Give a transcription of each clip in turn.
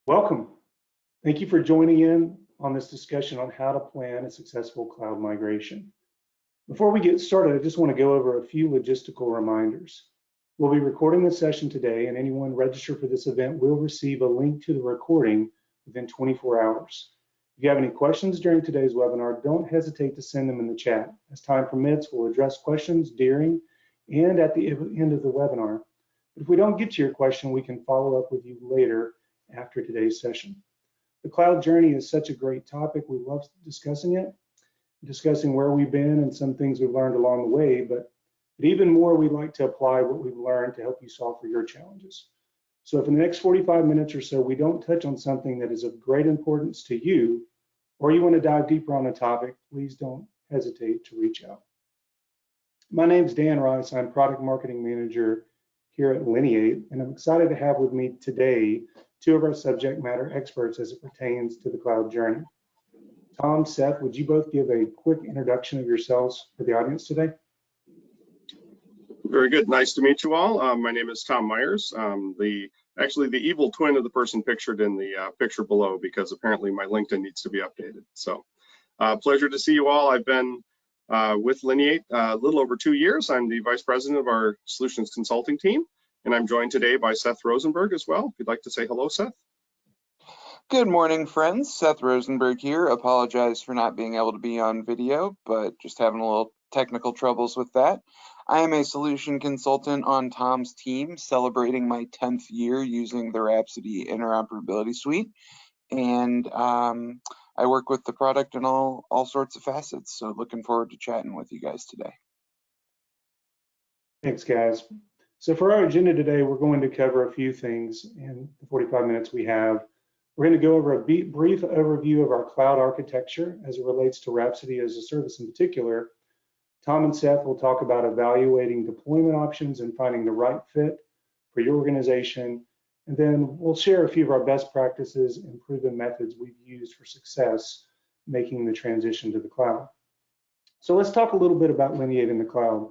Welcome. Thank you for joining in on this discussion on how to plan a successful cloud migration. Before we get started, I just want to go over a few logistical reminders. We'll be recording this session today, and anyone registered for this event will receive a link to the recording within 24 hours. If you have any questions during today's webinar, don't hesitate to send them in the chat. As time permits, we'll address questions during and at the end of the webinar. But if we don't get to your question, we can follow up with you later after today's session. The cloud journey is such a great topic. We love discussing it, discussing where we've been and some things we've learned along the way, but even more, we like to apply what we've learned to help you solve for your challenges. So if in the next 45 minutes or so, we don't touch on something that is of great importance to you, or you want to dive deeper on a topic, please don't hesitate to reach out. My name's Dan Rice. I'm Product Marketing Manager here at Lineate, and I'm excited to have with me today two of our subject matter experts as it pertains to the cloud journey. Tom, Seth, would you both give a quick introduction of yourselves for the audience today? Very good. Nice to meet you all. My name is Tom Myers. Actually the evil twin of the person pictured in the picture below, because apparently my LinkedIn needs to be updated. So pleasure to see you all. I've been with Lineate a little over 2 years. I'm the Vice President of our Solutions Consulting team, and I'm joined today by Seth Rosenberg as well. If you'd like to say hello, Seth. Good morning, friends. Seth Rosenberg here. Apologize for not being able to be on video, but just having a little technical troubles with that. I am a solution consultant on Tom's team, celebrating my 10th year using the Rhapsody interoperability suite. And I work with the product in all sorts of facets. So looking forward to chatting with you guys today. Thanks, guys. So for our agenda today, we're going to cover a few things in the 45 minutes we have. We're going to go over a brief overview of our cloud architecture as it relates to Rhapsody as a service in particular. Tom and Seth will talk about evaluating deployment options and finding the right fit for your organization. And then we'll share a few of our best practices and proven methods we've used for success making the transition to the cloud. So let's talk a little bit about Lineate in the cloud.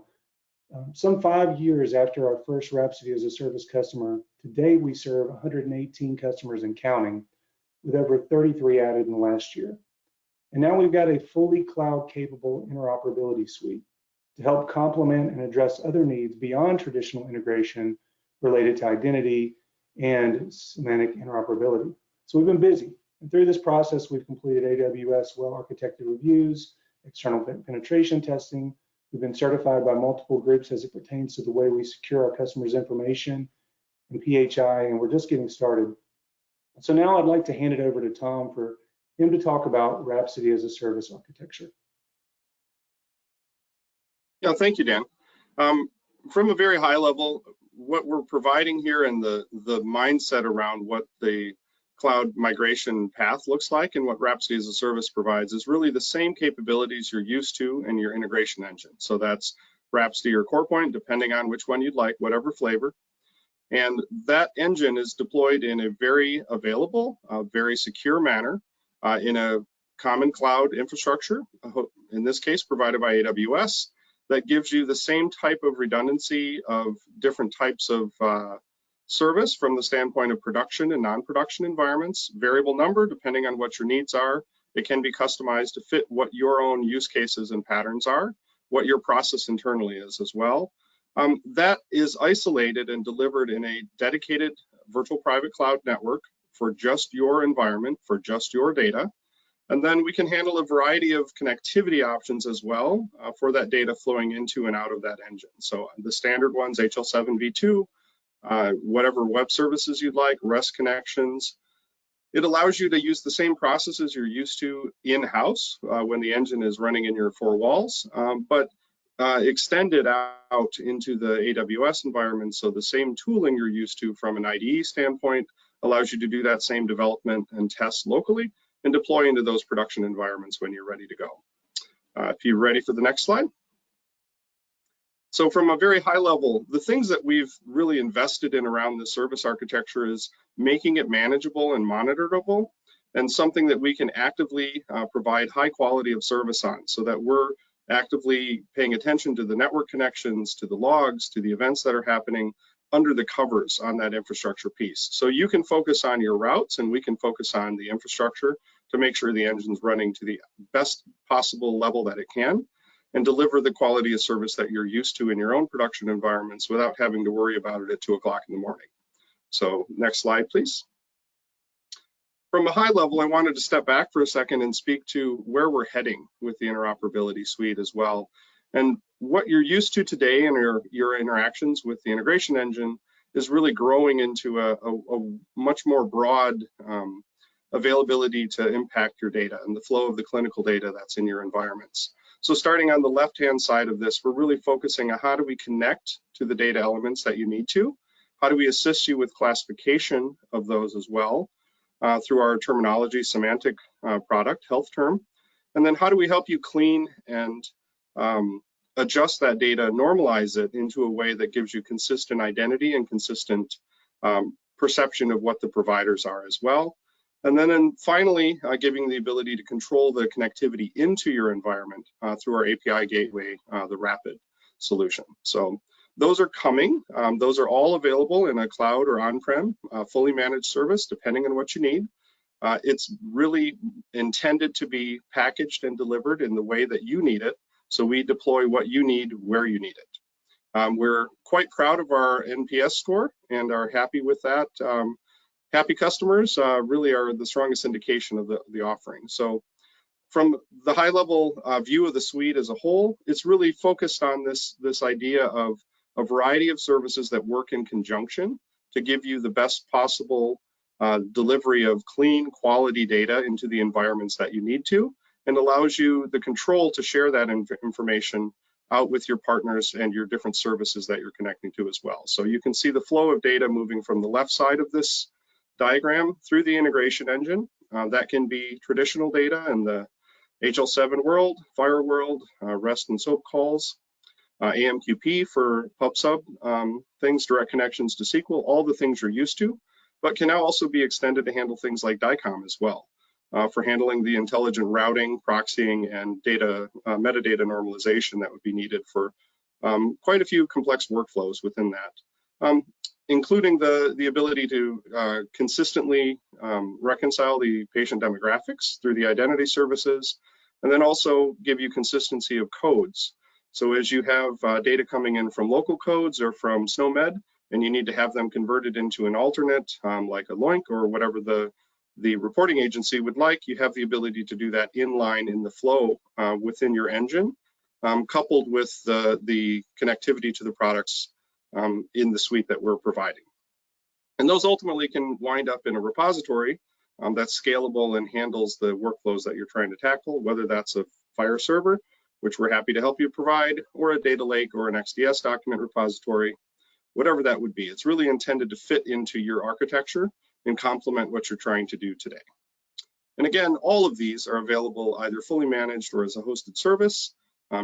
Some 5 years after our first Rhapsody as a service customer, today we serve 118 customers and counting, with over 33 added in the last year. And now we've got a fully cloud-capable interoperability suite to help complement and address other needs beyond traditional integration related to identity and semantic interoperability. So we've been busy. And through this process, we've completed AWS well-architected reviews, external penetration testing. We've been certified by multiple groups as it pertains to the way we secure our customers' information and PHI, and we're just getting started. So now I'd like to hand it over to Tom for him to talk about Rhapsody as a service architecture. Yeah, thank you, Dan. From a very high level, what we're providing here and the mindset around what the cloud migration path looks like and what Rhapsody as a service provides is really the same capabilities you're used to in your integration engine. So that's Rhapsody or CorePoint, depending on which one you'd like, whatever flavor. And that engine is deployed in a very available, very secure manner in a common cloud infrastructure, in this case provided by AWS, that gives you the same type of redundancy of different types of service from the standpoint of production and non-production environments, variable number depending on what your needs are. It can be customized to fit what your own use cases and patterns are, what your process internally is as well. That is isolated and delivered in a dedicated virtual private cloud network for just your environment, for just your data. And then we can handle a variety of connectivity options as well for that data flowing into and out of that engine. So the standard ones, HL7 v2, whatever web services you'd like, REST connections. It allows you to use the same processes you're used to in-house when the engine is running in your four walls, but extended out into the AWS environment. So the same tooling you're used to from an IDE standpoint allows you to do that same development and test locally and deploy into those production environments when you're ready to go. If you're ready for the next slide. So from a very high level, the things that we've really invested in around the service architecture is making it manageable and monitorable, and something that we can actively provide high quality of service on, so that we're actively paying attention to the network connections, to the logs, to the events that are happening under the covers on that infrastructure piece. So you can focus on your routes and we can focus on the infrastructure to make sure the engine's running to the best possible level that it can and deliver the quality of service that you're used to in your own production environments without having to worry about it at 2 o'clock in the morning. So next slide, please. From a high level, I wanted to step back for a second and speak to where we're heading with the interoperability suite as well. And what you're used to today in your interactions with the integration engine is really growing into a much more broad availability to impact your data and the flow of the clinical data that's in your environments. So starting on the left-hand side of this, we're really focusing on how do we connect to the data elements that you need to? How do we assist you with classification of those as well through our terminology semantic product, health term? And then how do we help you clean and adjust that data, normalize it into a way that gives you consistent identity and consistent perception of what the providers are as well. And then finally, giving the ability to control the connectivity into your environment through our API gateway, the Rapid solution. So those are coming. Those are all available in a cloud or on-prem, fully managed service, depending on what you need. It's really intended to be packaged and delivered in the way that you need it. So we deploy what you need where you need it. We're quite proud of our NPS score and are happy with that. Happy customers really are the strongest indication of the offering. So from the high level view of the suite as a whole, it's really focused on this idea of a variety of services that work in conjunction to give you the best possible delivery of clean quality data into the environments that you need to, and allows you the control to share that information out with your partners and your different services that you're connecting to as well. So you can see the flow of data moving from the left side of this diagram through the integration engine. That can be traditional data in the HL7 world, Fire world, REST and SOAP calls, AMQP for pub/sub things, direct connections to SQL, all the things you're used to, but can now also be extended to handle things like DICOM as well, for handling the intelligent routing, proxying, and data metadata normalization that would be needed for quite a few complex workflows within that. Including the ability to consistently reconcile the patient demographics through the identity services, and then also give you consistency of codes. So as you have data coming in from local codes or from SNOMED, and you need to have them converted into an alternate, like a LOINC or whatever the reporting agency would like, you have the ability to do that inline in the flow within your engine, coupled with the connectivity to the products in the suite that we're providing. And those ultimately can wind up in a repository that's scalable and handles the workflows that you're trying to tackle, whether that's a Fire server, which we're happy to help you provide, or a data lake or an XDS document repository, whatever that would be. It's really intended to fit into your architecture and complement what you're trying to do today. And again, all of these are available either fully managed or as a hosted service,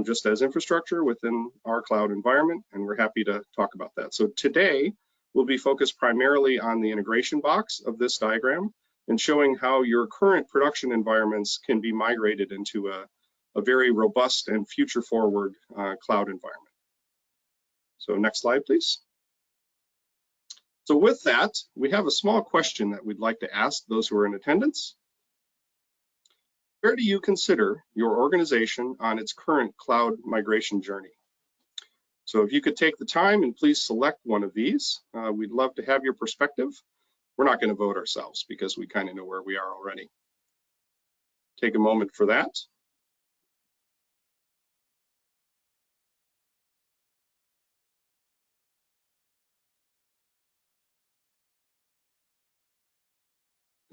just as infrastructure within our cloud environment, and we're happy to talk about that. So today, we'll be focused primarily on the integration box of this diagram and showing how your current production environments can be migrated into a very robust and future-forward cloud environment. So next slide, please. So with that, we have a small question that we'd like to ask those who are in attendance. Where do you consider your organization on its current cloud migration journey? So if you could take the time and please select one of these, we'd love to have your perspective. We're not going to vote ourselves because we kind of know where we are already. Take a moment for that.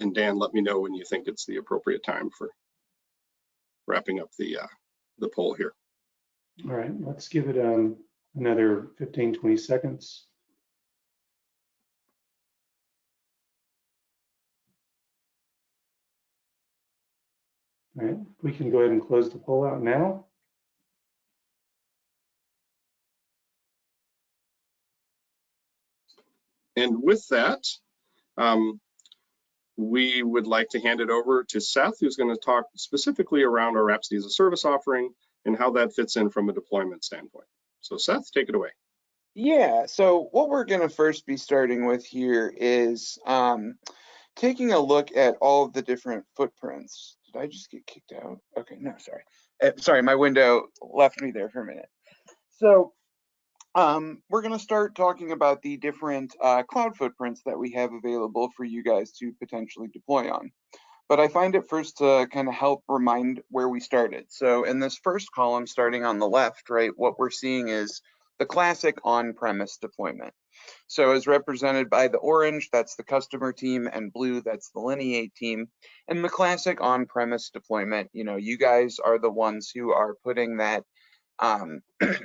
And Dan, let me know when you think it's the appropriate time for wrapping up the poll here. All right, let's give it another 15, 20 seconds. All right, we can go ahead and close the poll out now. And with that, we would like to hand it over to Seth, who's going to talk specifically around our Rhapsody as a service offering and how that fits in from a deployment standpoint. So Seth, take it away. Yeah, so what we're going to first be starting with here is taking a look at all of the different footprints. Did I just get kicked out? Okay, no, sorry. Sorry, my window left me there for a minute. So we're going to start talking about the different cloud footprints that we have available for you guys to potentially deploy on. But I find it first to kind of help remind where we started. So in this first column, starting on the left, right, what we're seeing is the classic on-premise deployment. So as represented by the orange, that's the customer team, and blue, that's the Lineate team. And the classic on-premise deployment, you guys are the ones who are putting that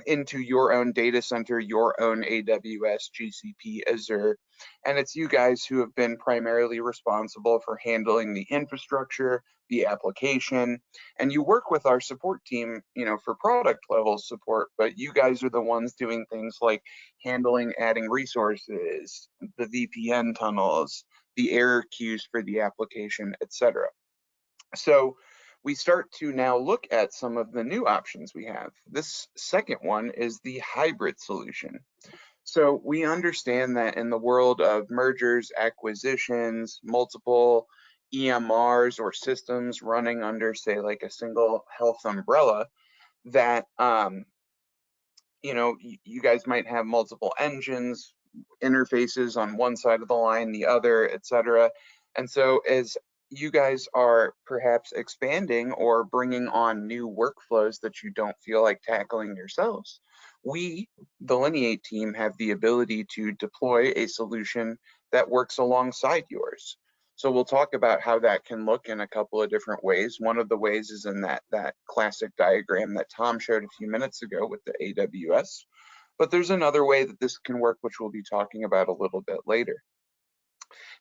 into your own data center, your own AWS, GCP, Azure. And it's you guys who have been primarily responsible for handling the infrastructure, the application, and you work with our support team, for product level support, but you guys are the ones doing things like handling, adding resources, the VPN tunnels, the error queues for the application, etc. So we start to now look at some of the new options we have. This second one is the hybrid solution. So we understand that in the world of mergers, acquisitions, multiple EMRs or systems running under, say, like a single health umbrella, that you guys might have multiple engines, interfaces on one side of the line, the other, etc. And so as you guys are perhaps expanding or bringing on new workflows that you don't feel like tackling yourselves, we, the Lineate team, have the ability to deploy a solution that works alongside yours. So we'll talk about how that can look in a couple of different ways. One of the ways is in that classic diagram that Tom showed a few minutes ago with the AWS. But there's another way that this can work, which we'll be talking about a little bit later.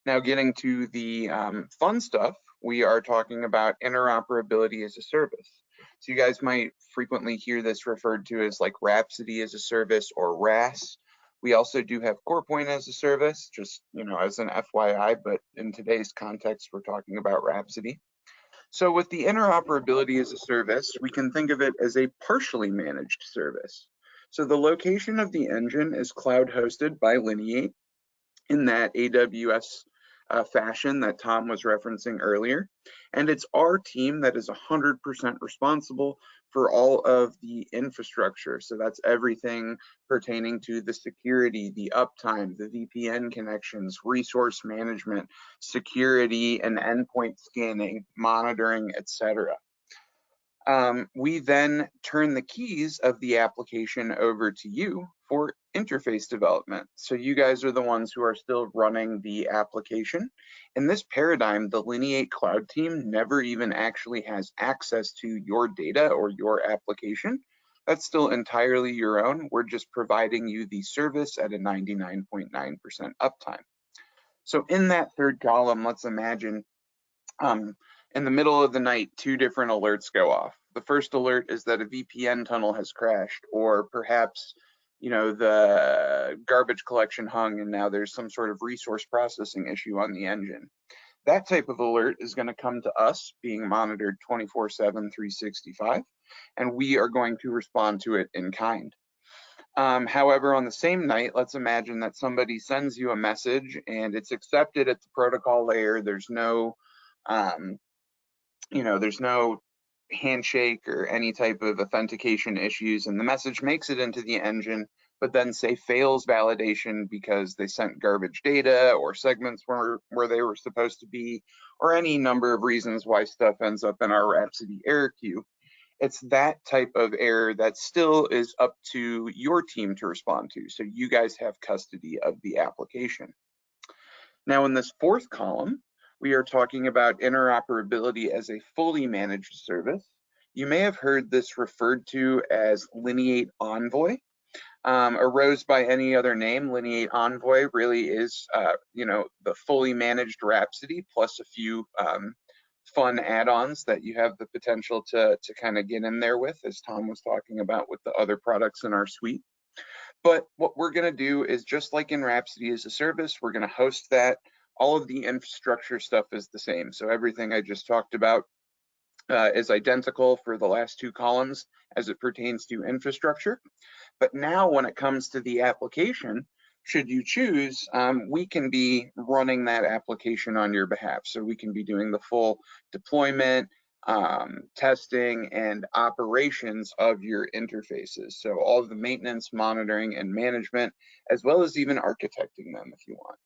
Now, getting to the fun stuff, we are talking about interoperability as a service. So you guys might frequently hear this referred to as like Rhapsody as a service or RAS. We also do have CorePoint as a service, just as an FYI, but in today's context, we're talking about Rhapsody. So with the interoperability as a service, we can think of it as a partially managed service. So the location of the engine is cloud hosted by Lineate in that AWS fashion that Tom was referencing earlier. And it's our team that is 100% responsible for all of the infrastructure. So that's everything pertaining to the security, the uptime, the VPN connections, resource management, security and endpoint scanning, monitoring, etc. We then turn the keys of the application over to you for interface development. So you guys are the ones who are still running the application. In this paradigm, the Lineate Cloud team never even actually has access to your data or your application. That's still entirely your own. We're just providing you the service at a 99.9% uptime. So in that third column, let's imagine in the middle of the night, 2 different alerts go off. The first alert is that a VPN tunnel has crashed, or perhaps, the garbage collection hung and now there's some sort of resource processing issue on the engine. That type of alert is going to come to us, being monitored 24/7, 365, and we are going to respond to it in kind. However, on the same night, let's imagine that somebody sends you a message and it's accepted at the protocol layer. There's no there's no handshake or any type of authentication issues, and the message makes it into the engine, but then say fails validation because they sent garbage data or segments where they were supposed to be, or any number of reasons why stuff ends up in our Rhapsody error queue. It's that type of error that still is up to your team to respond to. So you guys have custody of the application. Now in this fourth column, we are talking about interoperability as a fully managed service. You may have heard this referred to as Lineate Envoy. Arose by any other name, Lineate Envoy really is, the fully managed Rhapsody plus a few fun add-ons that you have the potential to kind of get in there with, as Tom was talking about with the other products in our suite. But what we're going to do is, just like in Rhapsody as a service, we're going to host that. All of the infrastructure stuff is the same. So everything I just talked about is identical for the last two columns as it pertains to infrastructure. But now when it comes to the application, should you choose, we can be running that application on your behalf. So we can be doing the full deployment, testing, and operations of your interfaces. So all of the maintenance, monitoring, and management, as well as even architecting them if you want.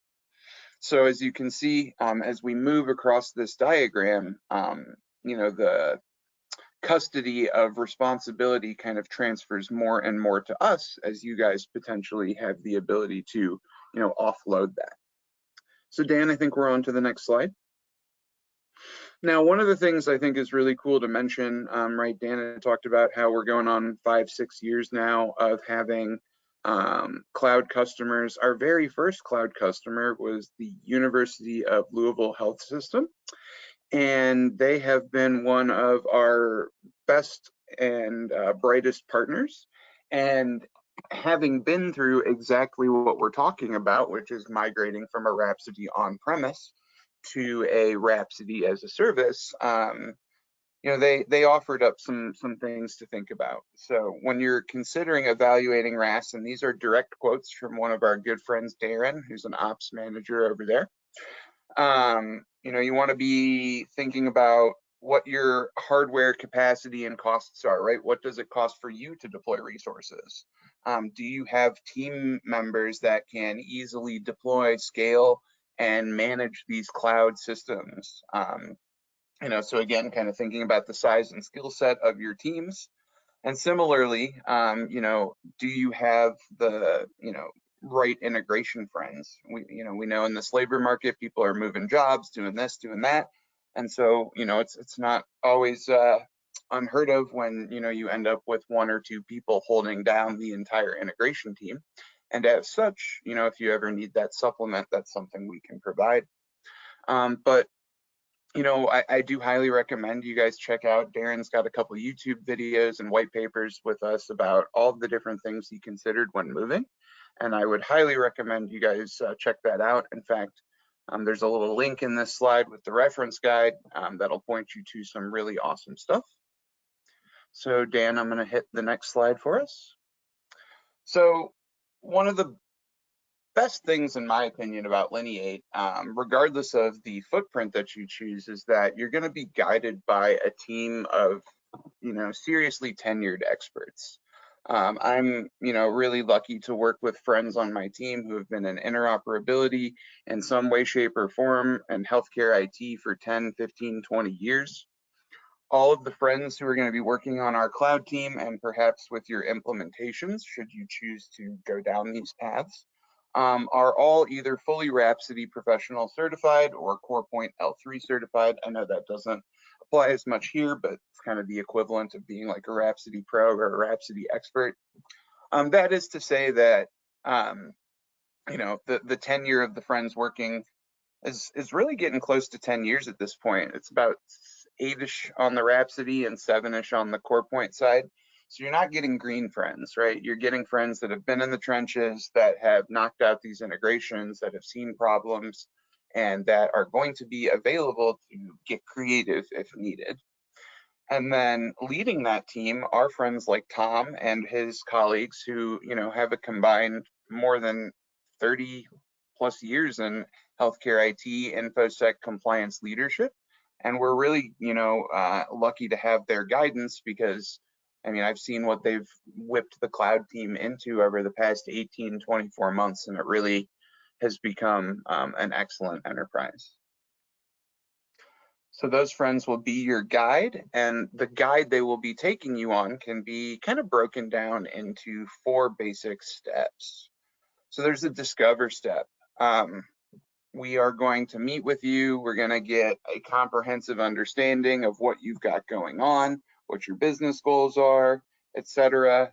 So as you can see, as we move across this diagram, the custody of responsibility kind of transfers more and more to us as you guys potentially have the ability to, offload that. So Dan, I think we're on to the next slide. Now, one of the things I think is really cool to mention, right, Dan talked about how we're going on 5-6 years now of having cloud customers. Our very first cloud customer was the University of Louisville Health System, and they have been one of our best and brightest partners. And having been through exactly what we're talking about, which is migrating from a Rhapsody on-premise to a Rhapsody as a service, they offered up some things to think about. So when you're considering evaluating RAS, and these are direct quotes from one of our good friends, Darren, who's an ops manager over there, you want to be thinking about what your hardware capacity and costs are, right? What does it cost for you to deploy resources? Do you have team members that can easily deploy, scale, and manage these cloud systems? So again, kind of thinking about the size and skill set of your teams. And similarly, do you have the, right integration friends? We know in this labor market, people are moving jobs, doing this, doing that. And so, it's not always unheard of when, you end up with one or two people holding down the entire integration team. And as such, if you ever need that supplement, that's something we can provide. But I do highly recommend you guys check out. Darren's got a couple YouTube videos and white papers with us about all the different things he considered when moving. And I would highly recommend you guys check that out. In fact, there's a little link in this slide with the reference guide that'll point you to some really awesome stuff. So Dan, I'm gonna hit the next slide for us. So one of the best things, in my opinion, about Lineate, regardless of the footprint that you choose, is that you're going to be guided by a team of, seriously tenured experts. I'm, really lucky to work with friends on my team who have been in interoperability in some way, shape, or form and healthcare IT for 10, 15, 20 years. All of the friends who are going to be working on our cloud team and perhaps with your implementations, should you choose to go down these paths, are all either fully Rhapsody professional certified or CorePoint L3 certified. I know that doesn't apply as much here, but it's kind of the equivalent of being like a Rhapsody Pro or a Rhapsody expert. That is to say that, the tenure of the friends working is really getting close to 10 years at this point. It's about 8-ish on the Rhapsody and 7-ish on the CorePoint side. So you're not getting green friends, right? You're getting friends that have been in the trenches, that have knocked out these integrations, that have seen problems, and that are going to be available to get creative if needed. And then leading that team are friends like Tom and his colleagues who, have a combined more than 30 plus years in healthcare IT, InfoSec compliance leadership. And we're really, lucky to have their guidance because, I've seen what they've whipped the cloud team into over the past 18, 24 months, and it really has become an excellent enterprise. So those friends will be your guide, and the guide they will be taking you on can be kind of broken down into 4 basic steps. So there's a discover step. We are going to meet with you. We're going to get a comprehensive understanding of what you've got going on, what your business goals are, etc.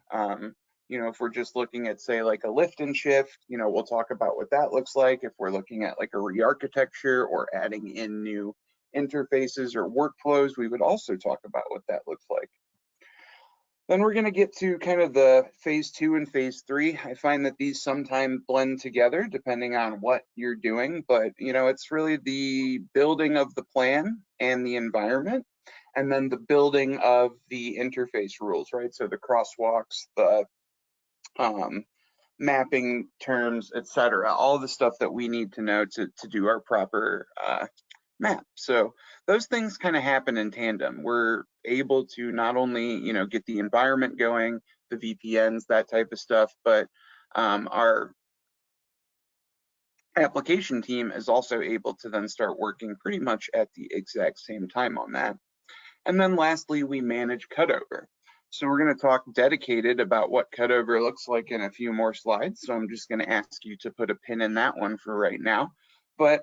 If we're just looking at, say, like a lift and shift, we'll talk about what that looks like. If we're looking at like a re-architecture or adding in new interfaces or workflows, we would also talk about what that looks like. Then we're going to get to kind of the phase 2 and phase 3. I find that these sometimes blend together depending on what you're doing, but it's really the building of the plan and the environment, and then the building of the interface rules, right? So the crosswalks, the mapping terms, etc. All the stuff that we need to know to do our proper map. So those things kind of happen in tandem. We're able to not only get the environment going, the VPNs, that type of stuff, but our application team is also able to then start working pretty much at the exact same time on that. And then lastly, we manage Cutover. So we're going to talk dedicated about what Cutover looks like in a few more slides. So I'm just going to ask you to put a pin in that one for right now. But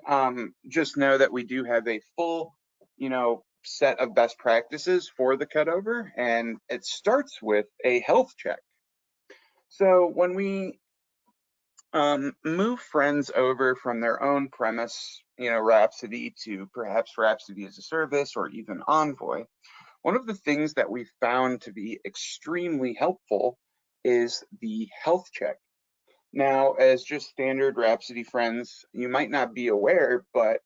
just know that we do have a full, set of best practices for the Cutover, and it starts with a health check. So when we move friends over from their own premise, Rhapsody, to perhaps Rhapsody as a service or even Envoy, one of the things that we found to be extremely helpful is the health check. Now, as just standard Rhapsody friends, you might not be aware, but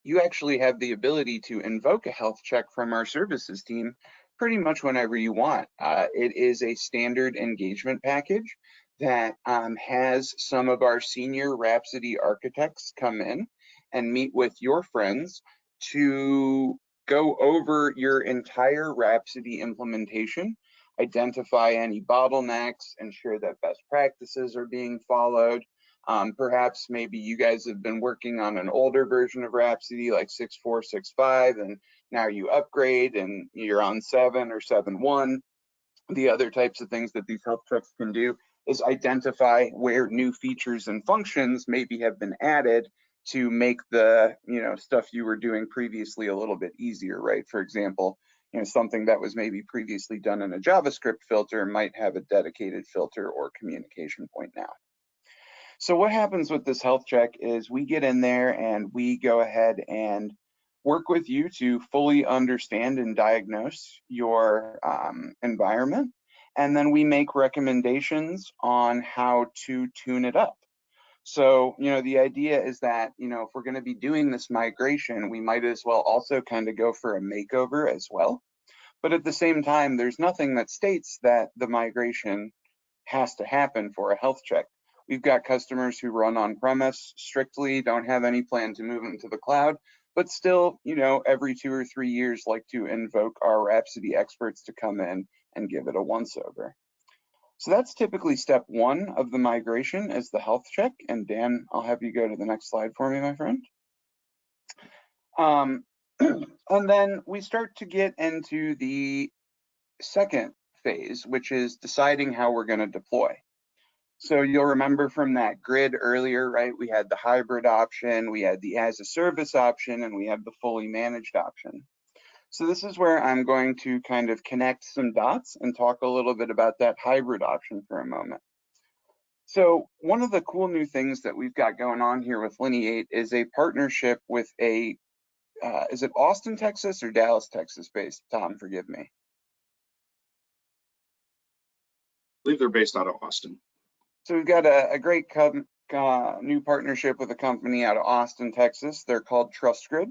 you actually have the ability to invoke a health check from our services team pretty much whenever you want. It is a standard engagement package that has some of our senior Rhapsody architects come in and meet with your friends to go over your entire Rhapsody implementation, identify any bottlenecks, ensure that best practices are being followed. Perhaps maybe you guys have been working on an older version of Rhapsody like 6.4, 6.5, and now you upgrade and you're on 7 or 7.1. The other types of things that these health checks can do is identify where new features and functions maybe have been added to make the stuff you were doing previously a little bit easier, right? For example, something that was maybe previously done in a JavaScript filter might have a dedicated filter or communication point now. So what happens with this health check is we get in there and we go ahead and work with you to fully understand and diagnose your environment. And then we make recommendations on how to tune it up. So, the idea is that, if we're going to be doing this migration, we might as well also kind of go for a makeover as well. But at the same time, there's nothing that states that the migration has to happen for a health check. We've got customers who run on premise strictly, don't have any plan to move into the cloud, but still, every 2 or 3 years like to invoke our Rhapsody experts to come in and give it a once over. So that's typically step 1 of the migration, is the health check. And Dan, I'll have you go to the next slide for me, my friend. And then we start to get into the second phase, which is deciding how we're going to deploy. So you'll remember from that grid earlier, right? We had the hybrid option, we had the as a service option, and we had the fully managed option. So this is where I'm going to kind of connect some dots and talk a little bit about that hybrid option for a moment. So one of the cool new things that we've got going on here with Lineate is a partnership with a, is it Austin, Texas or Dallas, Texas based? Tom, forgive me. I believe they're based out of Austin. So we've got a great new partnership with a company out of Austin, Texas. They're called TrustGrid.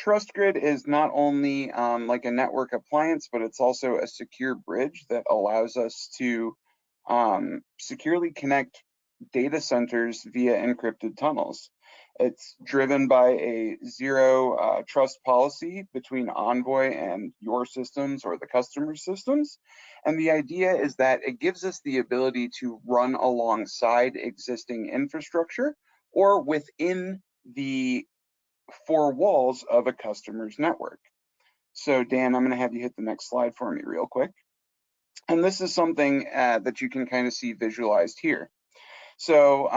TrustGrid is not only like a network appliance, but it's also a secure bridge that allows us to securely connect data centers via encrypted tunnels. It's driven by a zero trust policy between Envoy and your systems or the customer systems. And the idea is that it gives us the ability to run alongside existing infrastructure or within the 4 walls of a customer's network. So Dan, I'm going to have you hit the next slide for me real quick. And this is something that you can kind of see visualized here. So,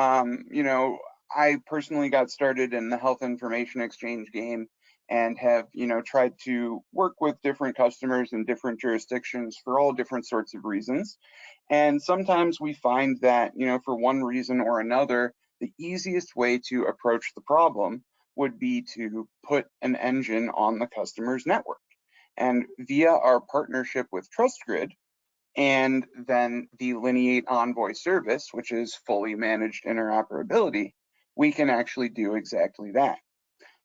I personally got started in the health information exchange game and have, tried to work with different customers in different jurisdictions for all different sorts of reasons. And sometimes we find that, for one reason or another, the easiest way to approach the problem would be to put an engine on the customer's network. And via our partnership with TrustGrid, and then the Lineate Envoy service, which is fully managed interoperability, we can actually do exactly that.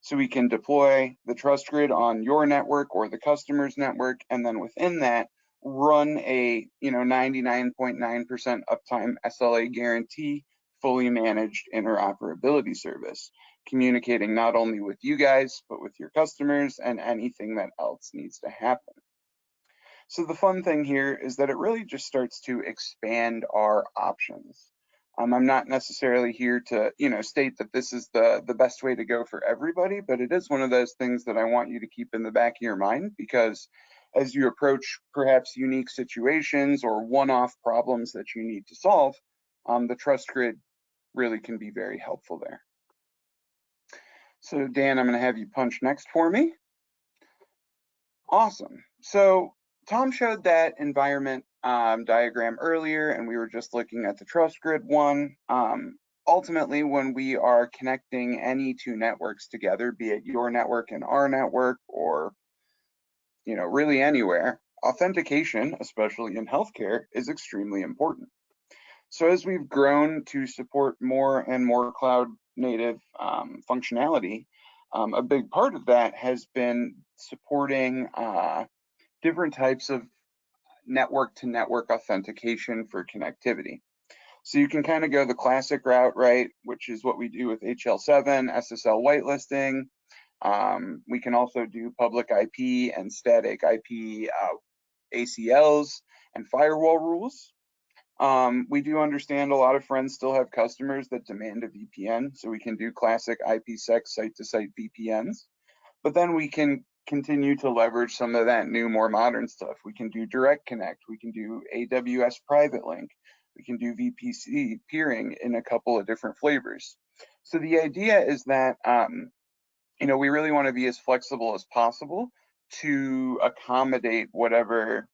So we can deploy the TrustGrid on your network or the customer's network, and then within that, run a 99.9% uptime SLA guarantee, fully managed interoperability service, communicating not only with you guys, but with your customers and anything that else needs to happen. So the fun thing here is that it really just starts to expand our options. I'm not necessarily here to, state that this is the best way to go for everybody, but it is one of those things that I want you to keep in the back of your mind, because as you approach perhaps unique situations or one-off problems that you need to solve, the TrustGrid really can be very helpful there. So Dan, I'm going to have you punch next for me. Awesome. So Tom showed that environment diagram earlier, and we were just looking at the TrustGrid one. Ultimately, when we are connecting any two networks together, be it your network and our network, or really anywhere, authentication, especially in healthcare, is extremely important. So as we've grown to support more and more cloud native functionality, a big part of that has been supporting different types of network-to-network authentication for connectivity. So you can kind of go the classic route, right, which is what we do with HL7, SSL whitelisting. We can also do public IP and static IP ACLs and firewall rules. We do understand a lot of friends still have customers that demand a VPN, so we can do classic IPsec site-to-site VPNs. But then we can continue to leverage some of that new, more modern stuff. We can do direct connect. We can do AWS private link. We can do VPC peering in a couple of different flavors. So the idea is that, we really want to be as flexible as possible to accommodate whatever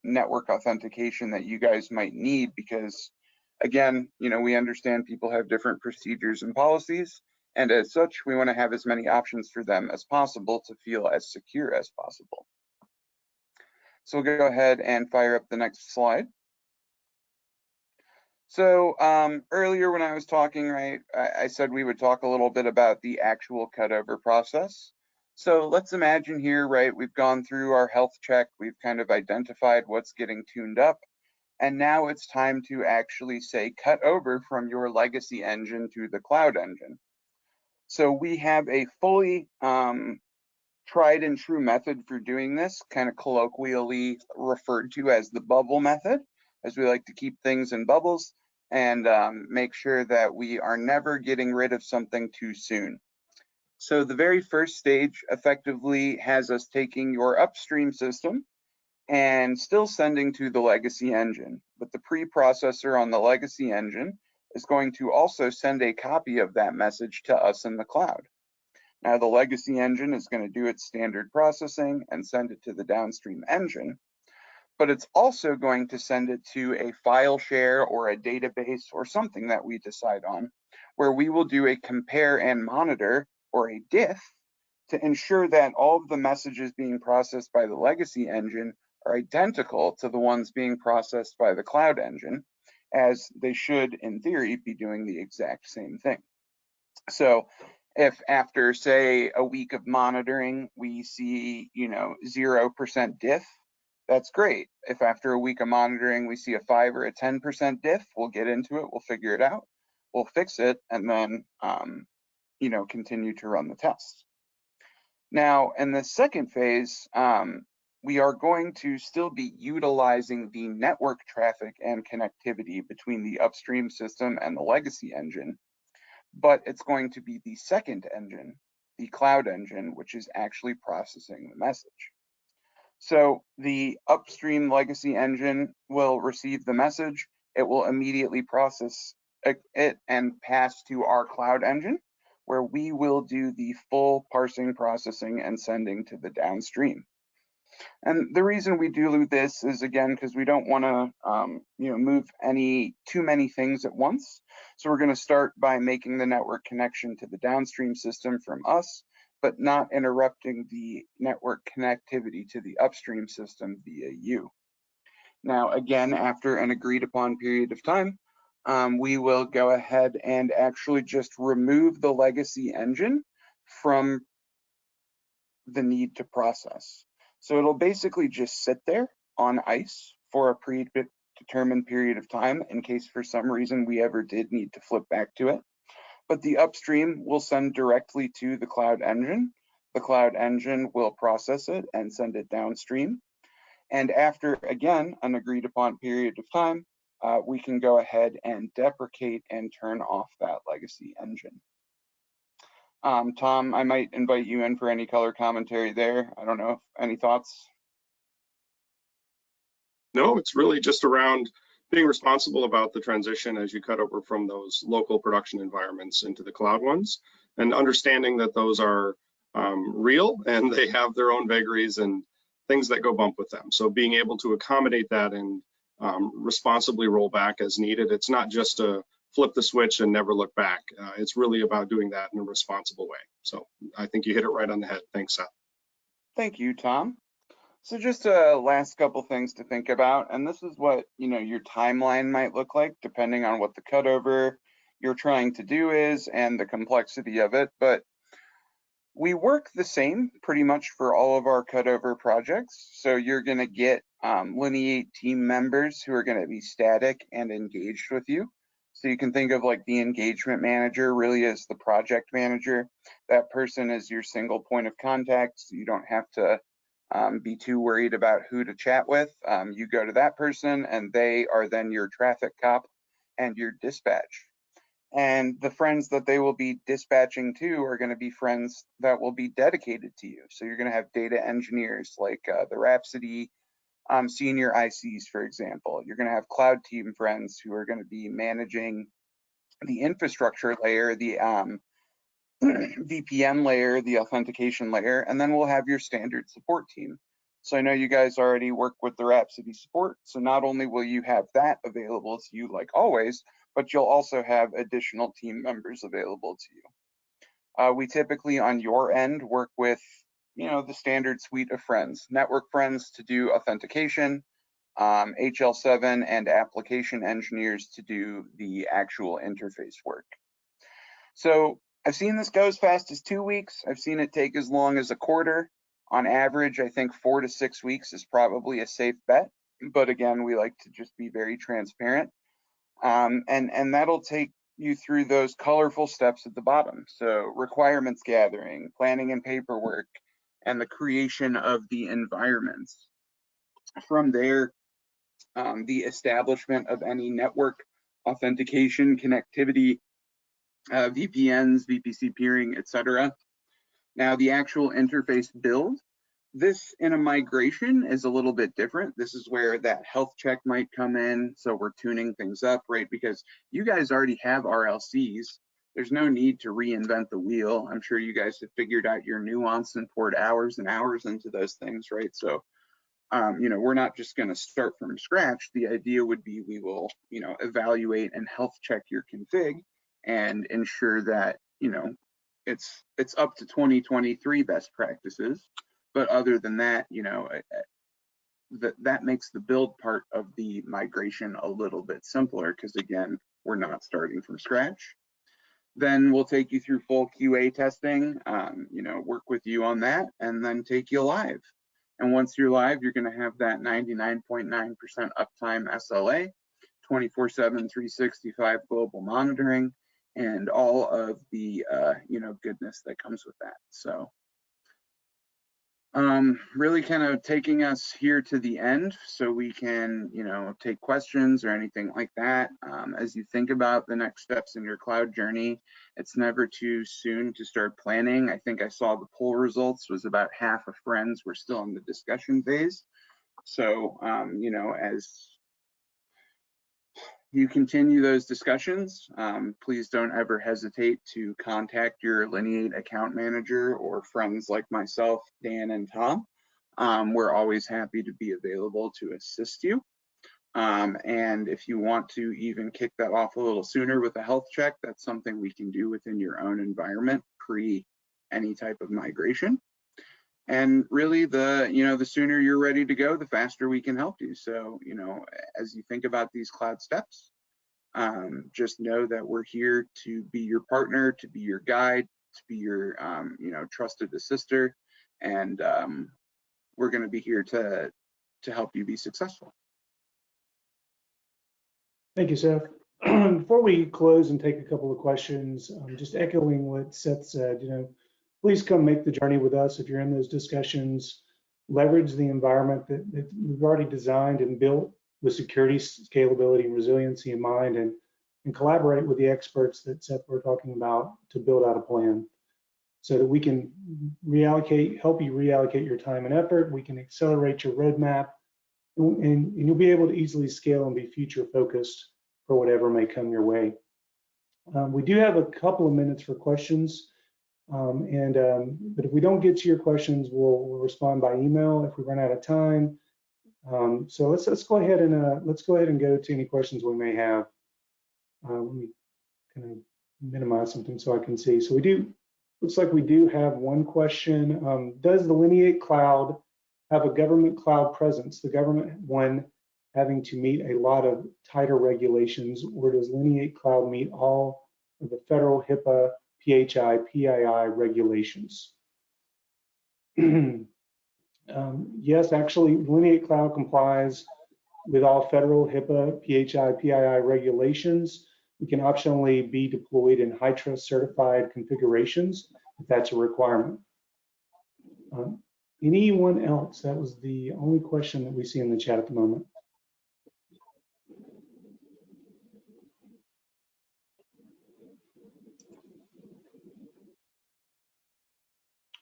network authentication that you guys might need, because again, we understand people have different procedures and policies, and as such, we want to have as many options for them as possible to feel as secure as possible. So we'll go ahead and fire up the next slide. So earlier when I was talking, right, I said we would talk a little bit about the actual cutover process. So let's imagine here, right, we've gone through our health check, we've kind of identified what's getting tuned up, and now it's time to actually say cut over from your legacy engine to the cloud engine. So we have a fully tried and true method for doing this, kind of colloquially referred to as the bubble method, as we like to keep things in bubbles and make sure that we are never getting rid of something too soon. So the very first stage effectively has us taking your upstream system and still sending to the legacy engine, but the preprocessor on the legacy engine is going to also send a copy of that message to us in the cloud. Now the legacy engine is going to do its standard processing and send it to the downstream engine, but it's also going to send it to a file share or a database or something that we decide on, where we will do a compare and monitor, or a diff, to ensure that all of the messages being processed by the legacy engine are identical to the ones being processed by the cloud engine, as they should, in theory, be doing the exact same thing. So if after, say, a week of monitoring, we see, 0% diff, that's great. If after a week of monitoring, we see a 5 or a 10% diff, we'll get into it, we'll figure it out, we'll fix it, and then, continue to run the test. Now, in the second phase, we are going to still be utilizing the network traffic and connectivity between the upstream system and the legacy engine, but it's going to be the second engine, the cloud engine, which is actually processing the message. So the upstream legacy engine will receive the message, it will immediately process it and pass to our cloud engine, where we will do the full parsing, processing, and sending to the downstream. And the reason we do this is, again, because we don't want to move too many things at once. So we're going to start by making the network connection to the downstream system from us, but not interrupting the network connectivity to the upstream system via you. Now, again, after an agreed upon period of time, we will go ahead and actually just remove the legacy engine from the need to process. So it'll basically just sit there on ice for a predetermined period of time in case for some reason we ever did need to flip back to it. But the upstream will send directly to the cloud engine. The cloud engine will process it and send it downstream. And after, again, an agreed upon period of time, we can go ahead and deprecate and turn off that legacy engine. Tom, I might invite you in for any color commentary there. I don't know if any thoughts. No, it's really just around being responsible about the transition as you cut over from those local production environments into the cloud ones, and understanding that those are real and they have their own vagaries and things that go bump with them. So being able to accommodate that and responsibly roll back as needed. It's not just a flip the switch and never look back. It's really about doing that in a responsible way. So I think you hit it right on the head. Thanks, Seth. Thank you, Tom. So just a last couple things to think about, and this is what your timeline might look like depending on what the cutover you're trying to do is and the complexity of it. But we work the same pretty much for all of our cutover projects. So you're going to get Lineate team members who are going to be static and engaged with you. So you can think of like the engagement manager really as the project manager. That person is your single point of contact, so you don't have to be too worried about who to chat with. You go to that person and they are then your traffic cop and your dispatch. And the friends that they will be dispatching to are going to be friends that will be dedicated to you. So you're going to have data engineers like the Rhapsody senior ICs, for example. You're going to have cloud team friends who are going to be managing the infrastructure layer, the VPN layer, the authentication layer, and then we'll have your standard support team. So I know you guys already work with the Rhapsody support, so not only will you have that available to you like always, but you'll also have additional team members available to you. We typically on your end work with the standard suite of friends, network friends to do authentication, HL7 and application engineers to do the actual interface work. So I've seen this go as fast as 2 weeks. I've seen it take as long as a quarter. On average, I think 4 to 6 weeks is probably a safe bet. But again, we like to just be very transparent. And that'll take you through those colorful steps at the bottom. So requirements gathering, planning and paperwork, and the creation of the environments. From there, the establishment of any network authentication, connectivity, VPNs, VPC peering, etc. Now the actual interface build, this in a migration is a little bit different. This is where that health check might come in. So we're tuning things up, right? Because you guys already have RLCs. There's no need to reinvent the wheel. I'm sure you guys have figured out your nuance and poured hours and hours into those things, right? So we're not just going to start from scratch. The idea would be we will, evaluate and health check your config and ensure that, it's up to 2023 best practices. But other than that, that makes the build part of the migration a little bit simpler because again, we're not starting from scratch. Then we'll take you through full QA testing, work with you on that, and then take you live. And once you're live, you're going to have that 99.9% uptime SLA, 24/7, 365 global monitoring, and all of the goodness that comes with that. So really kind of taking us here to the end so we can take questions or anything like that. As you think about the next steps in your cloud journey, it's never too soon to start planning. I think I saw the poll results was about half of friends were still in the discussion phase. So as you continue those discussions, please don't ever hesitate to contact your Lineate account manager or friends like myself, Dan and Tom. We're always happy to be available to assist you. And if you want to even kick that off a little sooner with a health check, that's something we can do within your own environment pre any type of migration. And really, the sooner you're ready to go, the faster we can help you. So, as you think about these cloud steps, just know that we're here to be your partner, to be your guide, to be your, trusted assister, and we're going to be here to help you be successful. Thank you, Seth. Before we close and take a couple of questions, just echoing what Seth said, please come make the journey with us if you're in those discussions. Leverage the environment that we've already designed and built with security, scalability, and resiliency in mind, and collaborate with the experts that Seth were talking about to build out a plan so that we can help you reallocate your time and effort. We can accelerate your roadmap, and you'll be able to easily scale and be future focused for whatever may come your way. We do have a couple of minutes for questions, but if we don't get to your questions, we'll respond by email if we run out of time. So let's go ahead and go to any questions we may have. Let me kind of minimize something so I can see. So looks like we do have one question. Does the Lineate Cloud have a government cloud presence, the government one having to meet a lot of tighter regulations, or does Lineate Cloud meet all of the federal HIPAA, PHI, PII regulations? Yes, actually, Lineate Cloud complies with all federal HIPAA, PHI, PII regulations. We can optionally be deployed in HITRUST certified configurations if that's a requirement. Anyone else? That was the only question that we see in the chat at the moment.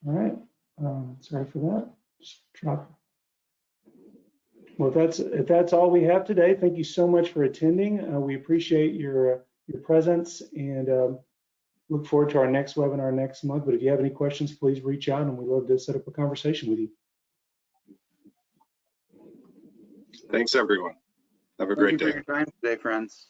All right, sorry for that. Just drop. Well, if that's all we have today, thank you so much for attending. We appreciate your presence and look forward to our next webinar next month. But if you have any questions, please reach out, and we'd love to set up a conversation with you. Thanks, everyone. Have a great day. Thank you for your time today, friends.